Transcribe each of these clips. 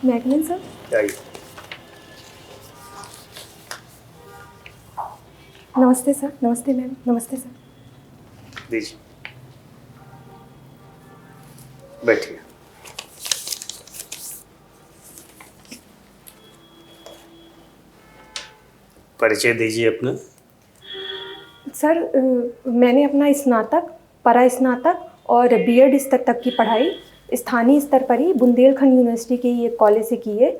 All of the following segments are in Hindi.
मैगनीन सर। आइए। नमस्ते सर। नमस्ते मैम। नमस्ते सर। दीजिए, बैठिए। परिचय दीजिए अपना। सर मैंने अपना स्नातक, परास्नातक और बीएड स्तर तक की पढ़ाई स्थानीय स्तर पर ही बुंदेलखंड यूनिवर्सिटी के एक कॉलेज से की है।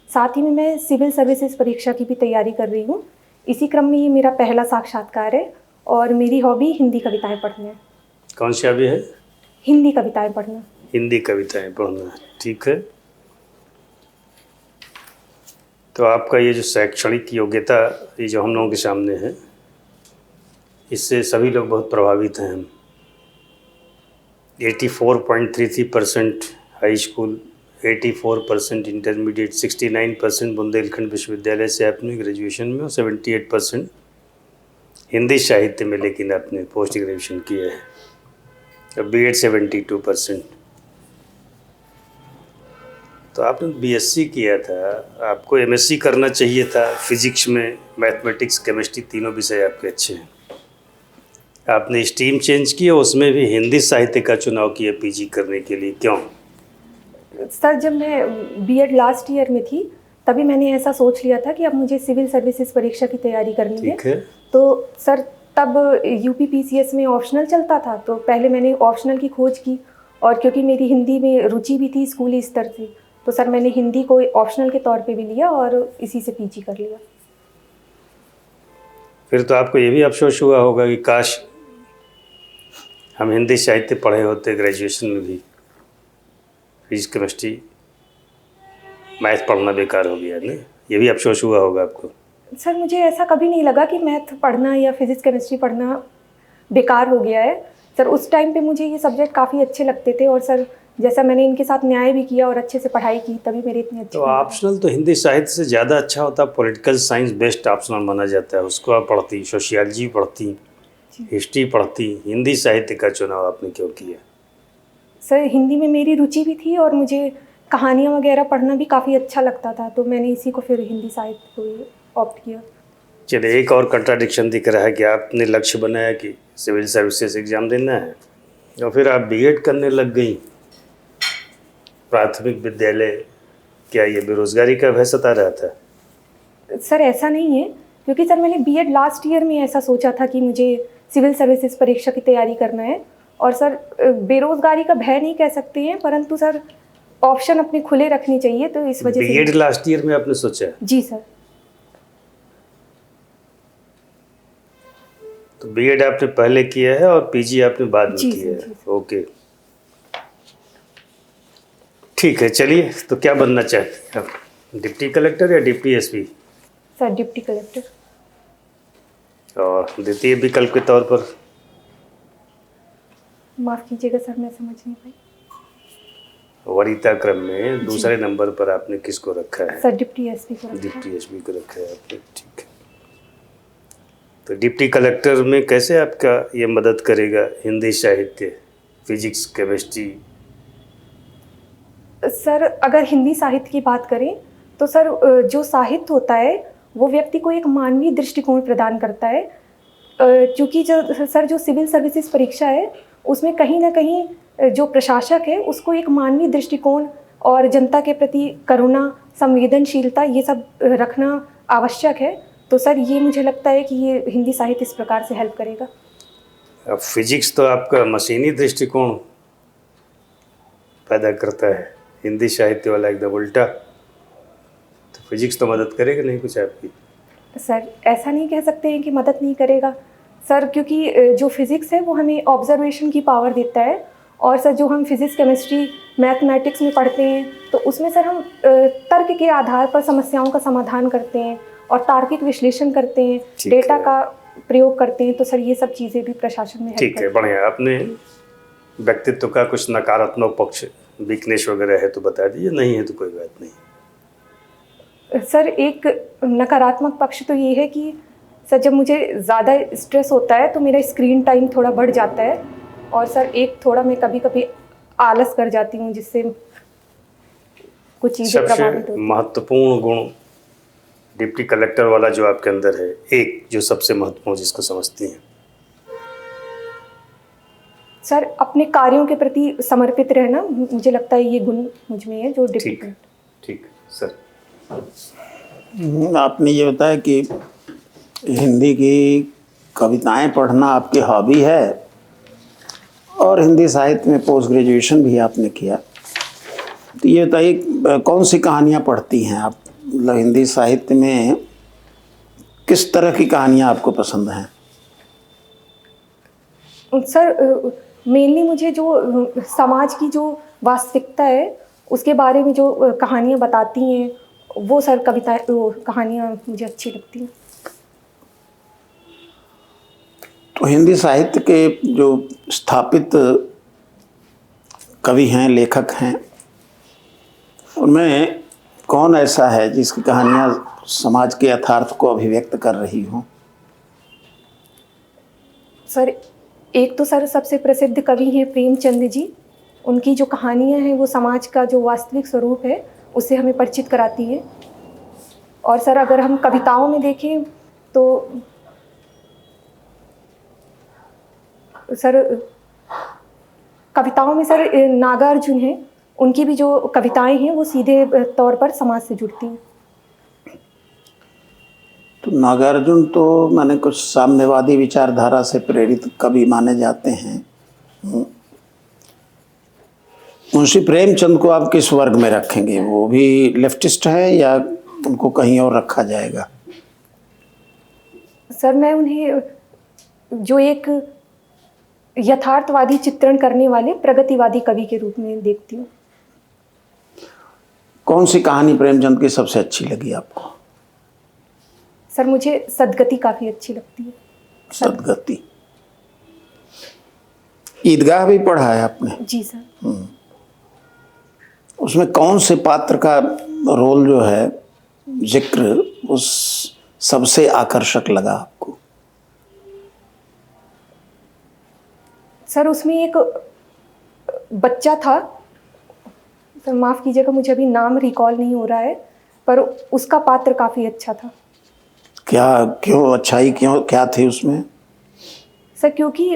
साथ ही में मैं सिविल सर्विसेज परीक्षा की भी तैयारी कर रही हूँ। इसी क्रम में ये मेरा पहला साक्षात्कार है और मेरी हॉबी हिंदी कविताएं पढ़ना है। कौन सी हॉबी है? हिंदी कविताएं पढ़ना। हिंदी कविताएं पढ़ना, ठीक है। तो आपका ये जो शैक्षणिक योग्यता, ये जो हम लोगों के सामने है, इससे सभी लोग बहुत प्रभावित हैं। हम 84.33% हाई स्कूल, 84% इंटरमीडिएट, 69% बुंदेलखंड विश्वविद्यालय से आपने ग्रेजुएशन में और 78% हिंदी साहित्य में लेकिन आपने पोस्ट ग्रेजुएशन किया है, और बीएड 72%। तो आपने बीएससी किया था, आपको एमएससी करना चाहिए था। फिजिक्स में मैथमेटिक्स, केमिस्ट्री तीनों विषय आपके अच्छे हैं। आपने स्ट्रीम चेंज की और उसमें भी हिंदी साहित्य का चुनाव किया पीजी करने के लिए, क्यों? सर जब मैं बीएड लास्ट ईयर में थी तभी मैंने ऐसा सोच लिया था कि अब मुझे सिविल सर्विसेज परीक्षा की तैयारी करनी है। तो सर तब यूपी पीसीएस में ऑप्शनल चलता था, तो पहले मैंने ऑप्शनल की खोज की, और क्योंकि मेरी हिंदी में रुचि भी थी स्कूली स्तर से, तो सर मैंने हिंदी को ऑप्शनल के तौर पे भी लिया और इसी से पीजी कर लिया। फिर तो आपको ये भी अफसोस हुआ होगा कि काश हम हिंदी साहित्य पढ़े होते ग्रेजुएशन में भी। फिजिक्स, केमिस्ट्री, मैथ पढ़ना बेकार हो गया नहीं, ये भी अफसोस हुआ होगा आपको? सर मुझे ऐसा कभी नहीं लगा कि मैथ पढ़ना या फिजिक्स केमिस्ट्री पढ़ना बेकार हो गया है। सर उस टाइम पे मुझे ये सब्जेक्ट काफ़ी अच्छे लगते थे, और सर जैसा मैंने इनके साथ न्याय भी किया और अच्छे से पढ़ाई की, तभी मेरे इतने अच्छे। तो ऑप्शनल तो हिंदी साहित्य से ज़्यादा अच्छा होता, पॉलिटिकल साइंस बेस्ट ऑप्शनल माना जाता है, उसको आप पढ़ती, सोशियोलॉजी पढ़ती, हिस्ट्री पढ़ती, हिंदी साहित्य का चुनाव आपने क्यों किया? सर हिंदी में मेरी रुचि भी थी और मुझे कहानियाँ वगैरह पढ़ना भी काफ़ी अच्छा लगता था, तो मैंने इसी को फिर हिंदी साहित्य को ऑप्ट किया। चलिए, एक और कंट्राडिक्शन दिख रहा है कि आपने लक्ष्य बनाया कि सिविल सर्विसेज एग्ज़ाम देना है और फिर आप बीएड करने लग गई प्राथमिक विद्यालय। क्या ये बेरोजगारी का भय सता रहा था? सर ऐसा नहीं है, क्योंकि सर मैंने बीएड लास्ट ईयर में ऐसा सोचा था कि मुझे सिविल सर्विसेज परीक्षा की तैयारी करना है, और सर बेरोजगारी का भय नहीं कह सकते हैं, परंतु सर ऑप्शन अपने खुले रखने चाहिए, तो इस वजह से। बीएड लास्ट ईयर में आपने सोचा? जी सर। तो बीएड आपने पहले किया है और पीजी आपने बाद में किया है? ओके, ठीक है। चलिए, तो क्या बनना चाहते हैं आप, डिप्टी कलेक्टर या deputy SP? Sir deputy collector. और द्वितीय विकल्प के तौर पर? माफ़ कीजिएगा सर, मैं समझ नहीं पाई। वरीयता क्रम में दूसरे नंबर पर आपने किसको रखा है? सर डिप्टी एसपी को रखा है। डिप्टी एसपी को रखा है आपने, ठीक है। तो डिप्टी कलेक्टर में कैसे आपका ये मदद करेगा हिंदी साहित्य, फिजिक्स, केमिस्ट्री? सर अगर हिंदी साहित्य की बात करें तो सर जो साहित्य होता है वो व्यक्ति को एक मानवीय दृष्टिकोण प्रदान करता है, क्योंकि जो सिविल सर्विसेज परीक्षा है उसमें कहीं ना कहीं जो प्रशासक है उसको एक मानवीय दृष्टिकोण और जनता के प्रति करुणा, संवेदनशीलता, ये सब रखना आवश्यक है। तो सर ये मुझे लगता है कि ये हिंदी साहित्य इस प्रकार से हेल्प करेगा। अब फिजिक्स तो आपका मशीनी दृष्टिकोण पैदा करता है, हिंदी साहित्य वाला एकदम उल्टा। तो फिजिक्स तो मदद करेगा नहीं कुछ आपकी? सर ऐसा नहीं कह सकते हैं कि मदद नहीं करेगा सर, क्योंकि जो फिज़िक्स है वो हमें ऑब्जर्वेशन की पावर देता है, और सर जो हम फिज़िक्स, केमिस्ट्री, मैथमेटिक्स में पढ़ते हैं तो उसमें सर हम तर्क के आधार पर समस्याओं का समाधान करते हैं और तार्किक विश्लेषण करते हैं, डेटा का प्रयोग करते हैं। तो सर ये सब चीज़ें भी प्रशासन में ठीक है, बढ़िया। आपने व्यक्तित्व का कुछ नकारात्मक पक्ष, वीकनेस वगैरह है तो बता दीजिए, नहीं है तो कोई बात नहीं। सर एक नकारात्मक पक्ष तो ये है कि सर जब मुझे ज़्यादा स्ट्रेस होता है तो मेरा स्क्रीन टाइम थोड़ा बढ़ जाता है, और सर एक थोड़ा मैं कभी कभी आलस कर जाती हूँ, जिससे कुछ चीज़ें प्रभावित सबसे होती हैं। महत्वपूर्ण गुण डिप्टी कलेक्टर वाला जो आपके अंदर है, एक जो सबसे महत्वपूर्ण जिसको समझती हैं? सर अपने कार्यों के प्रति समर्पित रहना, मुझे लगता है ये गुण मुझ में है जो डिप्टी ठीक कलेक्टर। ठीक सर। आपने ये बताया कि हिंदी की कविताएं पढ़ना आपकी हॉबी है और हिंदी साहित्य में पोस्ट ग्रेजुएशन भी आपने किया। तो ये बताइए कौन सी कहानियां पढ़ती हैं आप? मतलब हिंदी साहित्य में किस तरह की कहानियां आपको पसंद हैं? सर मेनली मुझे जो समाज की जो वास्तविकता है उसके बारे में जो कहानियाँ बताती हैं वो सर कविताएं कहानियाँ मुझे अच्छी लगती हैं। तो हिंदी साहित्य के जो स्थापित कवि हैं, लेखक हैं, उनमें कौन ऐसा है जिसकी कहानियाँ समाज के यथार्थ को अभिव्यक्त कर रही हों? सर एक तो सर सबसे प्रसिद्ध कवि हैं प्रेमचंद जी। उनकी जो कहानियाँ हैं वो समाज का जो वास्तविक स्वरूप है उससे हमें परिचित कराती है। और सर अगर हम कविताओं में देखें तो सर कविताओं में सर नागार्जुन हैं, उनकी भी जो कविताएं हैं वो सीधे तौर पर समाज से जुड़ती हैं। तो नागार्जुन तो मैंने कुछ साम्यवादी विचारधारा से प्रेरित कवि माने जाते हैं। मुंशी प्रेमचंद को आप किस वर्ग में रखेंगे? वो भी लेफ्टिस्ट हैं या उनको कहीं और रखा जाएगा? सर मैं उन्हें जो एक यथार्थवादी चित्रण करने वाले प्रगतिवादी कवि के रूप में देखती हूँ। कौन सी कहानी प्रेमचंद की सबसे अच्छी लगी आपको? सर मुझे सदगति काफ़ी अच्छी लगती है। सदगति। ईदगाह भी पढ़ा है आपने? जी सर। उसमें कौन से पात्र का रोल जो है जिक्र उस सबसे आकर्षक लगा आपको? सर उसमें एक बच्चा था, सर माफ़ कीजिएगा मुझे अभी नाम रिकॉल नहीं हो रहा है, पर उसका पात्र काफ़ी अच्छा था। क्या क्यों अच्छाई क्यों क्या थी उसमें? सर क्योंकि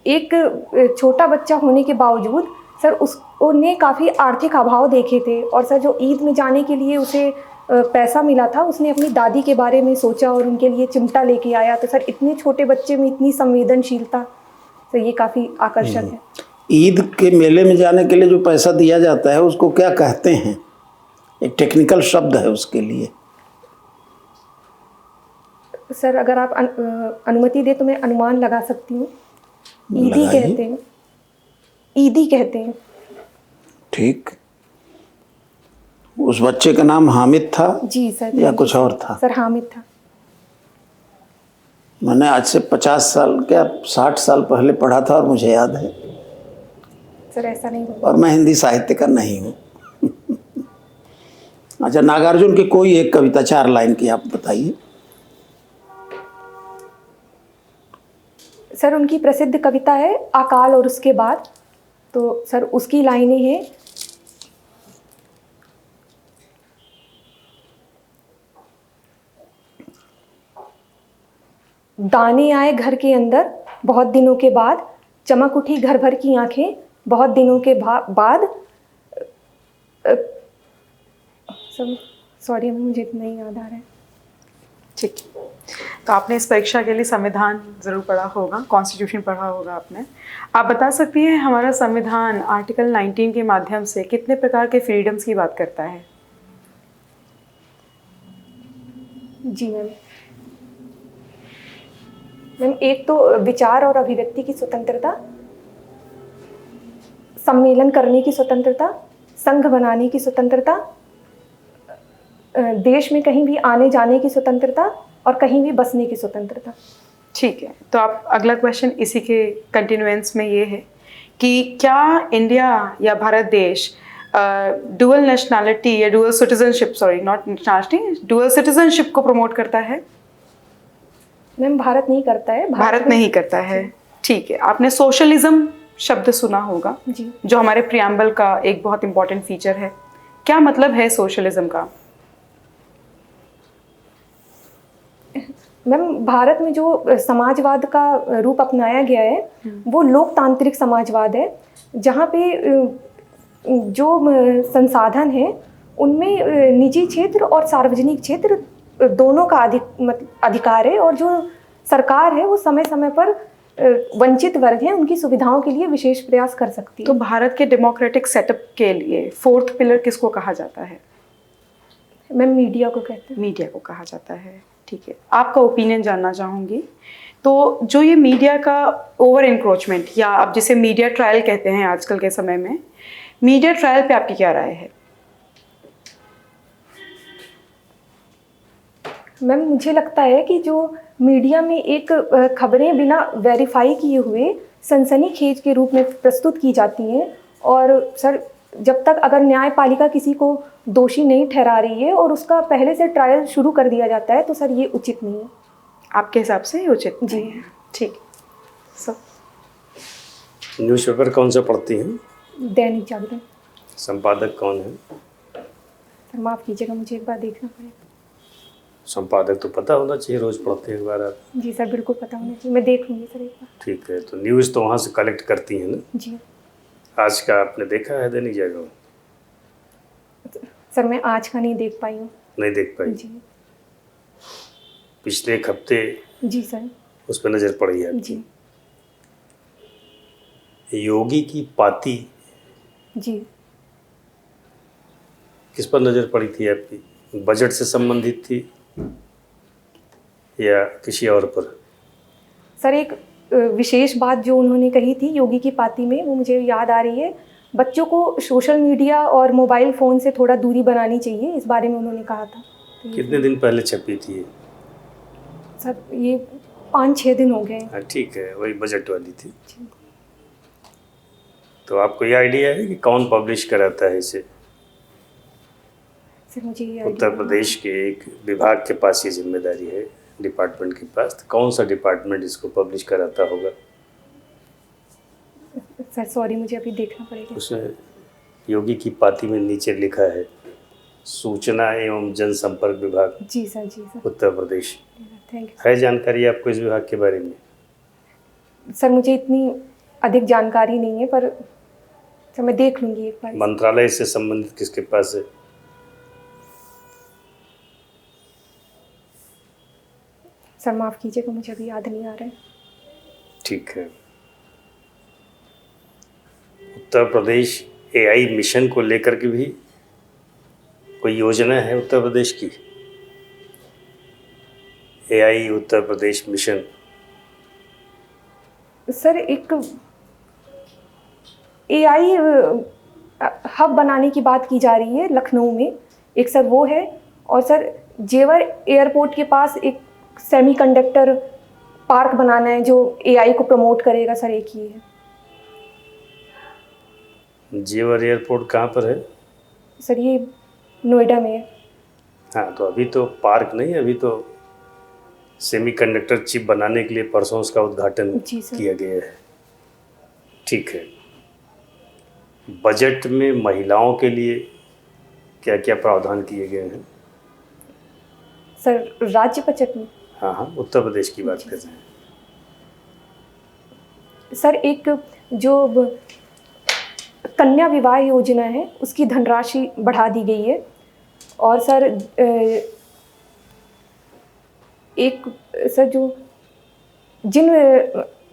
एक छोटा बच्चा होने के बावजूद सर उसने काफ़ी आर्थिक अभाव देखे थे और सर जो ईद में जाने के लिए उसे पैसा मिला था, उसने अपनी दादी के बारे में सोचा और उनके लिए चिमटा लेके आया। तो सर इतने छोटे बच्चे में इतनी संवेदनशीलता, तो ये काफ़ी आकर्षक है। ईद के मेले में जाने के लिए जो पैसा दिया जाता है उसको क्या कहते हैं? एक टेक्निकल शब्द है उसके लिए। सर अगर आप अनुमति दे तो मैं अनुमान लगा सकती हूँ। ईदी कहते हैं, ईदी कहते हैं। ठीक। उस बच्चे का नाम हामिद था? जी सर। या कुछ और था? सर हामिद था। मैंने आज से 50 साल क्या 60 साल पहले पढ़ा था और मुझे याद है। सर ऐसा नहीं होगा। और मैं हिंदी साहित्य का नहीं हूँ। अच्छा, नागार्जुन की कोई एक कविता 4 लाइन की आप बताइए। सर उनकी प्रसिद्ध कविता है अकाल और उसके बाद। तो सर उसकी लाइनें हैं, दाने आए घर के अंदर बहुत दिनों के बाद, चमक उठी घर भर की आंखें बहुत दिनों के बाद। सॉरी मुझे इतना ही याद आ रहा है। ठीक। तो आपने इस परीक्षा के लिए संविधान ज़रूर पढ़ा होगा, कॉन्स्टिट्यूशन पढ़ा होगा आपने। आप बता सकती हैं हमारा संविधान आर्टिकल 19 के माध्यम से कितने प्रकार के फ्रीडम्स की बात करता है? जी मैम। एक तो विचार और अभिव्यक्ति की स्वतंत्रता, सम्मेलन करने की स्वतंत्रता, संघ बनाने की स्वतंत्रता, देश में कहीं भी आने जाने की स्वतंत्रता और कहीं भी बसने की स्वतंत्रता। ठीक है, तो आप अगला क्वेश्चन इसी के कंटिन्यूएंस में ये है कि क्या इंडिया या भारत देश डुअल नेशनैलिटी या dual citizenship, sorry not nationality, dual citizenship को प्रमोट करता है? मैम भारत नहीं करता है। भारत नहीं करता है। ठीक है। आपने सोशलिज्म शब्द सुना होगा जी, जो हमारे प्रियम्बल का एक बहुत इंपॉर्टेंट फीचर है। क्या मतलब है सोशलिज्म का? मैम, भारत में जो समाजवाद का रूप अपनाया गया है वो लोकतांत्रिक समाजवाद है, जहाँ पे जो संसाधन है उनमें निजी क्षेत्र और सार्वजनिक क्षेत्र दोनों का अधिकार है, और जो सरकार है वो समय समय पर वंचित वर्ग हैं उनकी सुविधाओं के लिए विशेष प्रयास कर सकती है। तो भारत के डेमोक्रेटिक सेटअप के लिए फोर्थ पिलर किसको कहा जाता है? मैम, मीडिया को कहते हैं। मीडिया को कहा जाता है, ठीक है। आपका ओपिनियन जानना चाहूँगी। तो जो ये मीडिया का ओवर इंक्रोचमेंट, या आप जिसे मीडिया ट्रायल कहते हैं आजकल के समय में, मीडिया ट्रायल पे आपकी क्या राय है? मैम, मुझे लगता है कि जो मीडिया में एक खबरें बिना वेरीफाई किए हुए सनसनीखेज के रूप में प्रस्तुत की जाती हैं, और सर जब तक अगर न्यायपालिका किसी को दोषी नहीं ठहरा रही है और उसका पहले से ट्रायल शुरू कर दिया जाता है तो सर ये उचित नहीं है। आपके हिसाब से ये उचित जी नहीं है, ठीक। सर, न्यूज़पेपर कौन सा पढ़ती हैं? दैनिक जागरण। संपादक कौन है? सर माफ़ कीजिएगा, मुझे एक बार देखना पड़ेगा। संपादक तो पता होना चाहिए, रोज़ पढ़ते हैं अखबार आप। जी सर, बिल्कुल पता होना चाहिए, मैं देख लूँगी सर एक बार। ठीक है, तो न्यूज़ तो वहाँ से कलेक्ट करती हैं ना? जी आज का आपने देखा है दैनिक जागरण? सर, मैं आज का नहीं देख पाई हूँ। नहीं देख पाई? जी पिछले एक हफ्ते जी सर। उस पर नज़र पड़ी है? जी योगी की पाती जी किस पर नज़र पड़ी थी आपकी? बजट से संबंधित थी या किसी और पर? सर, एक विशेष बात जो उन्होंने कही थी योगी की पाती में, वो मुझे याद आ रही है। बच्चों को सोशल मीडिया और मोबाइल फ़ोन से थोड़ा दूरी बनानी चाहिए, इस बारे में उन्होंने कहा था। तो कितने दिन पहले छपी थी ये? सर ये 5-6 दिन हो गए। हाँ ठीक है, वही बजट वाली थी। जी। तो आपको ये आइडिया है कि कौन पब्लिश कराता है इसे? सर मुझे ये उत्तर idea- प्रदेश के एक विभाग के पास ये जिम्मेदारी है, डिपार्टमेंट के पास। तो कौन सा डिपार्टमेंट इसको पब्लिश कराता होगा? सर सॉरी, मुझे अभी देखना पड़ेगा। उसमें योगी की पाती में नीचे लिखा है सूचना एवं जनसंपर्क विभाग, जी सर, जी sir, Uttar Pradesh. Thank you. है जानकारी आपको इस विभाग के बारे में? सर मुझे इतनी अधिक जानकारी नहीं है, पर सर मैं देख लूँगी एक बार। मंत्रालय से संबंधित किसके पास है? सर माफ़ कीजिएगा, मुझे अभी याद नहीं आ रहा है। ठीक है। उत्तर प्रदेश एआई मिशन को लेकर के भी कोई योजना है उत्तर प्रदेश की? AI Uttar Pradesh mission. Sir एक AI हब बनाने की बात की जा रही है लखनऊ में, एक सर वो है, और सर जेवर एयरपोर्ट के पास एक सेमीकंडक्टर पार्क बनाना है जो AI को प्रमोट करेगा, सर एक ही है। जेवर एयरपोर्ट कहाँ पर है? सर ये नोएडा में है। हाँ, तो अभी तो पार्क नहीं, अभी तो सेमीकंडक्टर चिप बनाने के लिए परसों उसका उद्घाटन जी सर। किया गया है। ठीक है। बजट में महिलाओं के लिए क्या क्या प्रावधान किए गए हैं? सर राज्य बजट में? हाँ हाँ, उत्तर प्रदेश की बात कर रहे हैं। सर एक जो कन्या विवाह योजना है उसकी धनराशि बढ़ा दी गई है, और सर एक सर जो जिन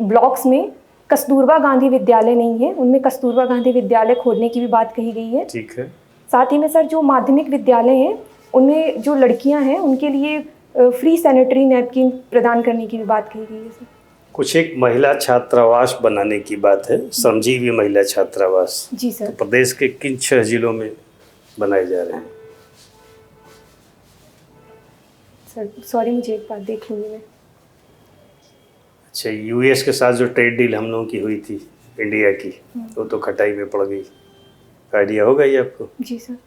ब्लॉक्स में कस्तूरबा गांधी विद्यालय नहीं है उनमें कस्तूरबा गांधी विद्यालय खोलने की भी बात कही गई है। ठीक है। साथ ही में सर जो माध्यमिक विद्यालय हैं उनमें जो लड़कियां हैं उनके लिए फ्री सैनिटरी नैपकिन प्रदान करने की भी बात कही गई है सर। कुछ एक महिला छात्रावास बनाने की बात है, श्रमजीवी महिला छात्रावास। जी सर। तो प्रदेश के किन 6 जिलों में बनाए जा रहे हैं? सर सॉरी, मुझे एक बार देख लूँगी मैं। अच्छा, यूएस के साथ जो ट्रेड डील हम लोगों की हुई थी इंडिया की, वो तो खटाई में पड़ गई। आइडिया होगा ये आपको? जी सर।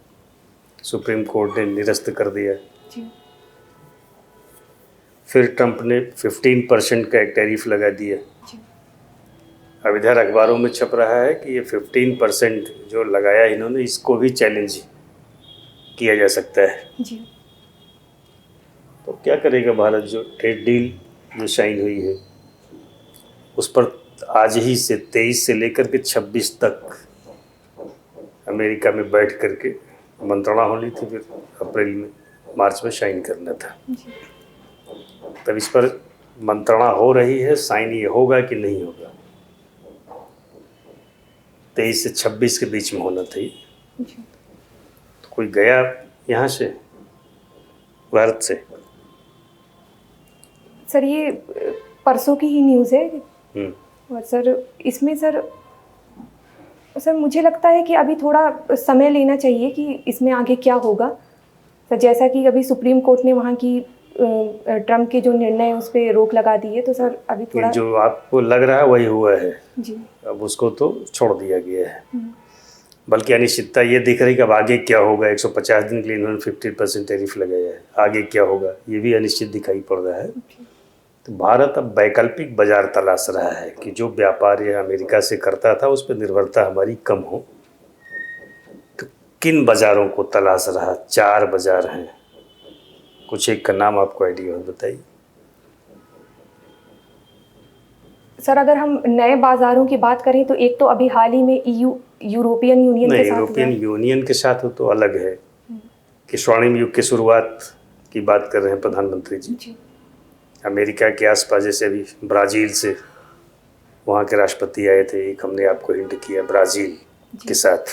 सुप्रीम कोर्ट ने निरस्त कर दिया। जी फिर ट्रंप ने 15% का एक टैरिफ लगा दिया। जी अब इधर अखबारों में छप रहा है कि ये 15% जो लगाया इन्होंने, इसको भी चैलेंज किया जा सकता है। जी तो क्या करेगा भारत? जो ट्रेड डील जो साइन हुई है उस पर आज ही से 23 से लेकर के 26 तक अमेरिका में बैठ करके मंत्रणा होनी थी, फिर अप्रैल में मार्च में साइन करना था। जी तब इस पर मंत्रणा हो रही है, साइन ये होगा कि नहीं होगा 23 से 26 के बीच में होना था। जी तो कोई गया यहाँ से भारत से? सर ये परसों की ही न्यूज़ है। हम्म। और सर इसमें सर मुझे लगता है कि अभी थोड़ा समय लेना चाहिए कि इसमें आगे क्या होगा। सर जैसा कि अभी सुप्रीम कोर्ट ने वहाँ की ट्रम्प के जो निर्णय है उस पर रोक लगा दी है, तो सर अभी थोड़ा जो आपको लग रहा है वही हुआ है। जी अब उसको तो छोड़ दिया गया है। बल्कि अनिश्चितता ये दिख रही कि अब आगे क्या होगा। 150 दिन के लिए इन्होंने 50% टैरिफ लगाया है, आगे क्या होगा ये भी अनिश्चित दिखाई पड़ रहा है। तो भारत अब वैकल्पिक बाजार तलाश रहा है कि जो व्यापार यह अमेरिका से करता था उस पर निर्भरता हमारी कम हो। तो किन बाज़ारों को तलाश रहा? 4 बाज़ार हैं, कुछ एक का नाम आपको आइडिया हो बताइए। सर अगर हम नए बाज़ारों की बात करें तो एक तो अभी हाल ही में यूरोपियन यूनियन के नहीं, साथ यूरोपियन यूनियन के साथ हो तो अलग है कि स्वर्णिम युग की शुरुआत की बात कर रहे हैं प्रधानमंत्री जी। जी अमेरिका के आसपास जैसे अभी ब्राज़ील से वहाँ के राष्ट्रपति आए थे, एक हमने आपको हिंट किया ब्राज़ील के साथ,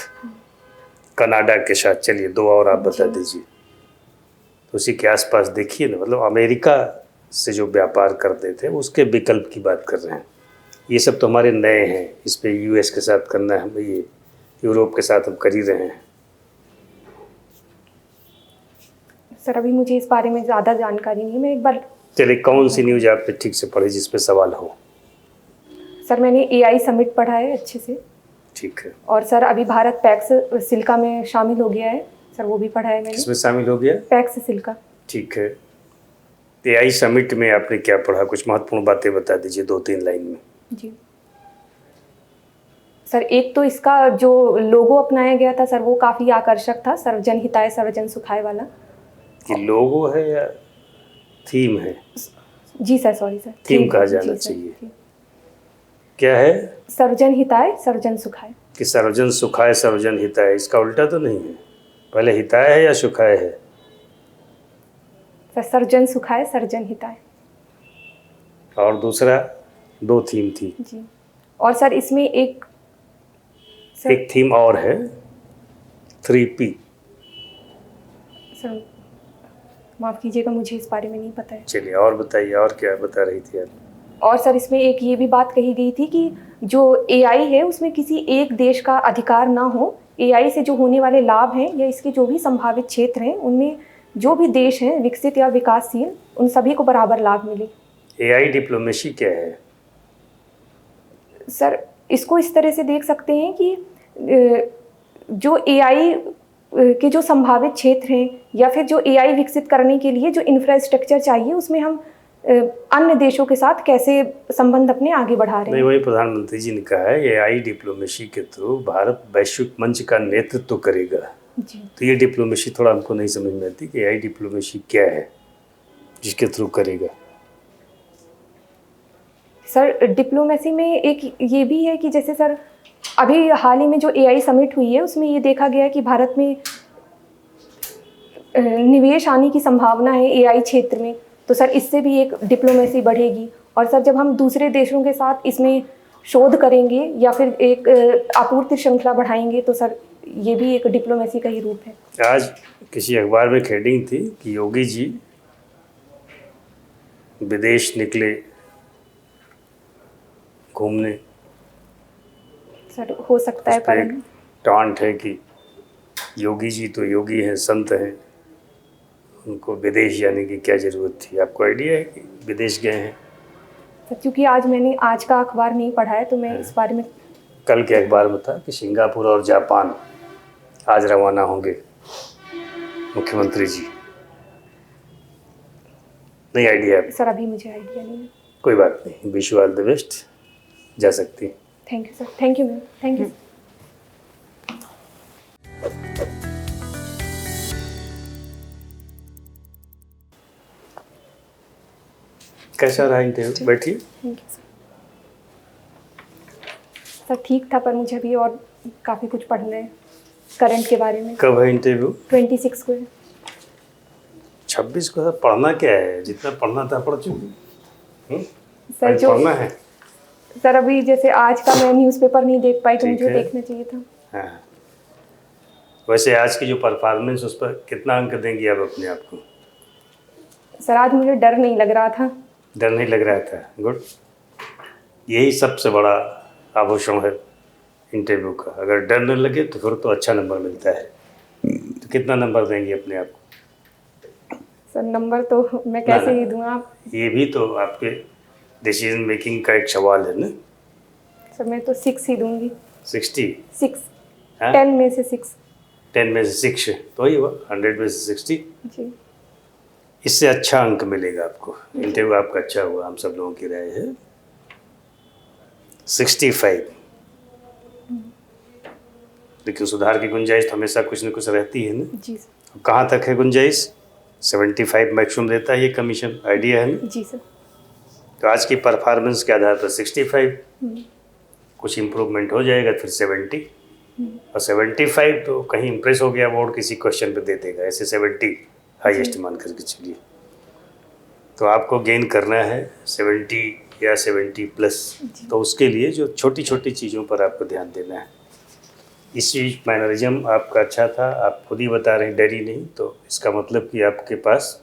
कनाडा के साथ। चलिए 2 और आप बता दीजिए। तो उसी के आसपास देखिए ना, मतलब अमेरिका से जो व्यापार करते थे उसके विकल्प की बात कर रहे हैं। ये सब तो हमारे नए हैं, इस पे यूएस के साथ करना है, हम ये यूरोप के साथ हम कर ही रहे हैं। सर अभी मुझे इस बारे में ज़्यादा जानकारी नहीं है, मैं एक बार चलिए कौन सी न्यूज़ आप पे ठीक से पढ़ी जिस पे सवाल हो? सर मैंने AI समिट पढ़ा है अच्छे से। ठीक है। और सर अभी भारत पैक्स सिल्का में शामिल हो गया है, सर वो भी पढ़ा है मैंने। किसमें शामिल हो गया? पैक्स सिल्का। ठीक है। AI समिट में आपने क्या पढ़ा? कुछ महत्वपूर्ण बातें बता दीजिए 2-3 लाइन में। जी सर एक तो इसका जो लोगो अपनाया गया था सर वो काफ़ी आकर्षक था, सर्वजन हिताय सर्वजन सुखाय वाला। कि लोगो है या थीम है? जी सर सॉरी सर, थीम कहा जी जाना सर, चाहिए। थीम। क्या है? सर्वजन हिताय सर्वजन सुखाय। कि सर्वजन सुखाय सर्वजन हिताय, इसका उल्टा तो नहीं है? पहले हिताय है या सुखाय है? सर सर्वजन सुखाय सर्वजन हिताय। और दूसरा 2 थीम थी। जी और सर इसमें एक थीम और है 3P। सर माफ़ कीजिएगा, मुझे इस बारे में नहीं पता है। चलिए और बताइए, और क्या बता रही थी आप? और सर इसमें एक ये भी बात कही गई थी कि जो AI है उसमें किसी एक देश का अधिकार ना हो। AI से जो होने वाले लाभ हैं या इसके जो भी संभावित क्षेत्र हैं उनमें जो भी देश हैं विकसित या विकासशील, उन सभी को बराबर लाभ मिले। AI डिप्लोमेसी क्या है? सर इसको इस तरह से देख सकते हैं कि जो AI के जो संभावित क्षेत्र हैं या फिर जो AI विकसित करने के लिए जो इंफ्रास्ट्रक्चर चाहिए उसमें हम अन्य देशों के साथ कैसे संबंध अपने आगे बढ़ा रहे नहीं, हैं। वही प्रधानमंत्री जी ने कहा है AI डिप्लोमेसी के थ्रू भारत वैश्विक मंच का नेतृत्व करेगा। जी तो ये डिप्लोमेसी थोड़ा हमको नहीं समझ में आती कि AI डिप्लोमेसी क्या है जिसके थ्रू करेगा। सर डिप्लोमेसी में एक ये भी है कि जैसे सर अभी हाल ही में जो AI समिट हुई है उसमें ये देखा गया कि भारत में निवेश आने की संभावना है AI क्षेत्र में, तो सर इससे भी एक डिप्लोमेसी बढ़ेगी। और सर जब हम दूसरे देशों के साथ इसमें शोध करेंगे या फिर एक आपूर्ति श्रृंखला बढ़ाएंगे तो सर ये भी एक डिप्लोमेसी का ही रूप है। आज किसी अखबार में हेडिंग थी कि योगी जी विदेश निकले घूमने। सर हो सकता है, उस पर पर एक टांट है कि योगी जी तो योगी हैं, संत हैं, उनको विदेश जाने की क्या ज़रूरत थी? आपको आइडिया है कि विदेश गए हैं? सर क्योंकि मैंने आज का अखबार नहीं पढ़ा है तो मैं इस बारे में। कल के अखबार में था कि सिंगापुर और जापान आज रवाना होंगे मुख्यमंत्री जी। नहीं आइडिया? सर अभी मुझे आइडिया नहीं है। कोई बात नहीं, wish you all the best, जा सकती हैं। Thank you sir, thank you ma'am, thank you. कैसा रहा इंटरव्यू? बैठिए। Thank you sir. सर ठीक था, पर मुझे अभी और काफ़ी कुछ पढ़ना है करंट के बारे में। कब है इंटरव्यू? 26 को है। 26 को? पढ़ना क्या है? जितना पढ़ना था पढ़ चुकी। सर जो पढ़ना है। सर अभी जैसे आज का मैं न्यूज़पेपर नहीं देख पाई, तो ठीक मुझे है। देखना चाहिए था। हाँ, वैसे आज की जो परफॉर्मेंस, उस पर कितना अंक देंगी आप अपने आप को? सर आज मुझे डर नहीं लग रहा था। डर नहीं लग रहा था? गुड। यही सबसे बड़ा आभूषण है इंटरव्यू का। अगर डर न लगे तो फिर तो अच्छा नंबर मिलता है। तो कितना नंबर देंगी अपने आप को? सर नंबर तो मैं कैसे ही दूँ आप? ये भी तो आपके डिसीजन मेकिंग का एक सवाल है ना। सर मैं तो 6 ही दूंगी। 60? 6। हाँ? 10 में से 6। 10 में से 6 तो ही हुआ, 100 में से 60। जी। इससे अच्छा अंक मिलेगा आपको। इंटरव्यू आपका अच्छा हुआ, हम सब लोगों की राय है। 65। लेकिन सुधार की गुंजाइश तो हमेशा कुछ न कुछ रहती है ना। जी सर। कहाँ तक है गुंजाइश? 75 मैक्सिमम देता है ये कमीशन, आइडिया है ना। जी सर। तो आज की परफॉर्मेंस के आधार पर 65, कुछ इम्प्रूवमेंट हो जाएगा फिर 70, और 75 तो कहीं इम्प्रेस हो गया बोर्ड, किसी क्वेश्चन पे दे देगा, ऐसे 70 हाईएस्ट मान करके चलिए। तो आपको गेन करना है 70 या 70 प्लस। तो उसके लिए जो छोटी छोटी चीज़ों पर आपको ध्यान देना है। इस चीज़ मैनरिज्म आपका अच्छा था, आप खुद ही बता रहे हैं डरी नहीं, तो इसका मतलब कि आपके पास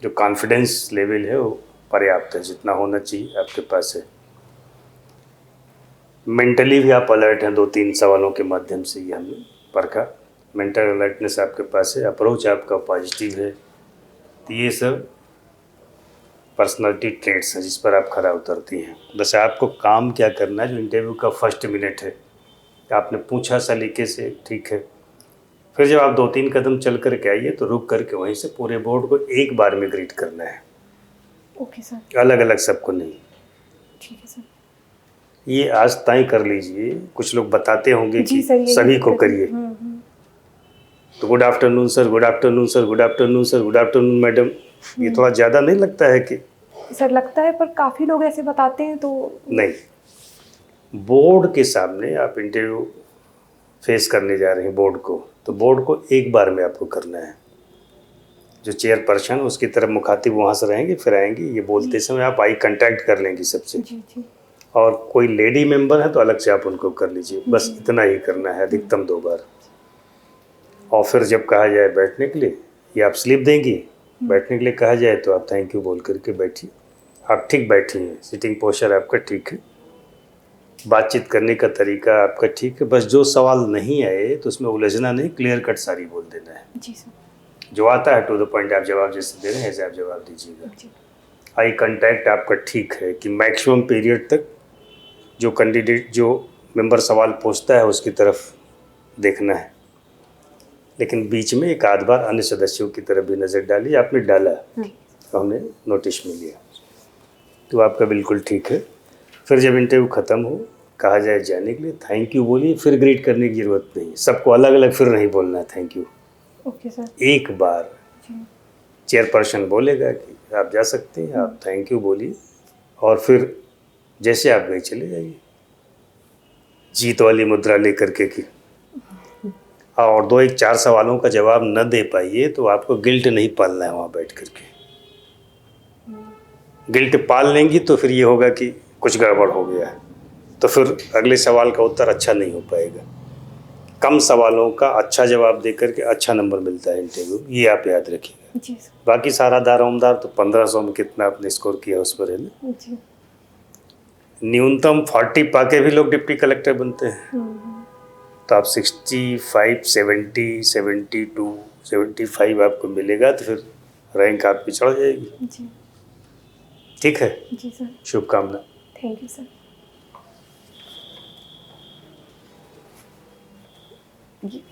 जो कॉन्फिडेंस लेवल है वो पर्याप्त है, जितना होना चाहिए आपके पास है। मेंटली भी आप अलर्ट हैं, 2-3 सवालों के माध्यम से ये हमने परखा। मेंटल अलर्टनेस आपके पास है, अप्रोच आपका पॉजिटिव है। तो ये सब पर्सनालिटी ट्रेट्स हैं जिस पर आप खरा उतरती हैं। बस आपको काम क्या करना है, जो इंटरव्यू का फर्स्ट मिनट है, आपने पूछा सलीके से, ठीक है। फिर जब आप 2-3 कदम चल कर के आइए तो रुक करके वहीं से पूरे बोर्ड को एक बार में ग्रीट करना है, ओके सर। अलग अलग सबको नहीं। ठीक है सर। ये आज तय कर लीजिए। कुछ लोग बताते होंगे जी कि सर, यही सभी को दिक्कत है। करिए। तो good afternoon sir, good afternoon sir, good afternoon sir, good afternoon madam, ये थोड़ा ज़्यादा नहीं लगता है कि? सर लगता है, पर काफ़ी लोग ऐसे बताते हैं तो। नहीं, बोर्ड के सामने आप इंटरव्यू फेस करने जा रहे हैं बोर्ड को, तो बोर्ड को एक बार में आपको करना है। जो चेयरपर्सन उसकी तरफ मुखातिब वहाँ से रहेंगे, फिर आएंगे, ये बोलते समय आप आई कांटेक्ट कर लेंगी सबसे। जी जी। और कोई लेडी मेंबर है तो अलग से आप उनको कर लीजिए। बस इतना ही करना है, अधिकतम 2 बार। और फिर जब कहा जाए बैठने के लिए, या आप स्लिप देंगी, बैठने के लिए कहा जाए तो आप थैंक यू बोल करके बैठिए। आप ठीक बैठी हैं, सिटिंग पोस्चर आपका ठीक है, बातचीत करने का तरीका आपका ठीक है। बस जो सवाल नहीं आए तो उसमें उलझना नहीं, क्लियर कट सारी बोल देना है। जी सर। जो आता है टू द पॉइंट आप जवाब जैसे दे रहे हैं ऐसे आप जवाब दीजिएगा। जी। आई कांटेक्ट आपका ठीक है कि मैक्सिमम पीरियड तक जो कैंडिडेट, जो मेंबर सवाल पूछता है उसकी तरफ देखना है, लेकिन बीच में एक आध बार अन्य सदस्यों की तरफ भी नज़र डालिए। आपने डाला तो हमने नोटिस में लिया, तो आपका बिल्कुल ठीक है। फिर जब इंटरव्यू ख़त्म हो, कहा जाए जाने के लिए, थैंक यू बोलिए। फिर ग्रीट करने की ज़रूरत नहीं, सबको अलग अलग फिर नहीं बोलना है थैंक यू। Okay sir. एक बार चेयरपर्सन बोलेगा कि आप जा सकते हैं, आप थैंक यू बोलिए, और फिर जैसे आप गए चले जाइए, जीत वाली मुद्रा लेकर के कि। और 2-4 सवालों का जवाब न दे पाइए तो आपको गिल्ट नहीं पालना है वहाँ बैठ करके। गिल्ट पाल लेंगी तो फिर ये होगा कि कुछ गड़बड़ हो गया है, तो फिर अगले सवाल का उत्तर अच्छा नहीं हो पाएगा। कम सवालों का अच्छा जवाब दे करके अच्छा नंबर मिलता है इंटरव्यू, ये आप याद रखिएगा। जी सर। बाकी सारा दारोमदार तो 1500 में कितना आपने स्कोर किया उस पर है ना। जी। न्यूनतम 40 पाके भी लोग डिप्टी कलेक्टर बनते हैं। तो आप 65, 70, 72, 75 आपको मिलेगा तो फिर रैंक आपकी चढ़ जाएगी। जी। ठीक है, जी सर। शुभकामना। Thank you sir. जी।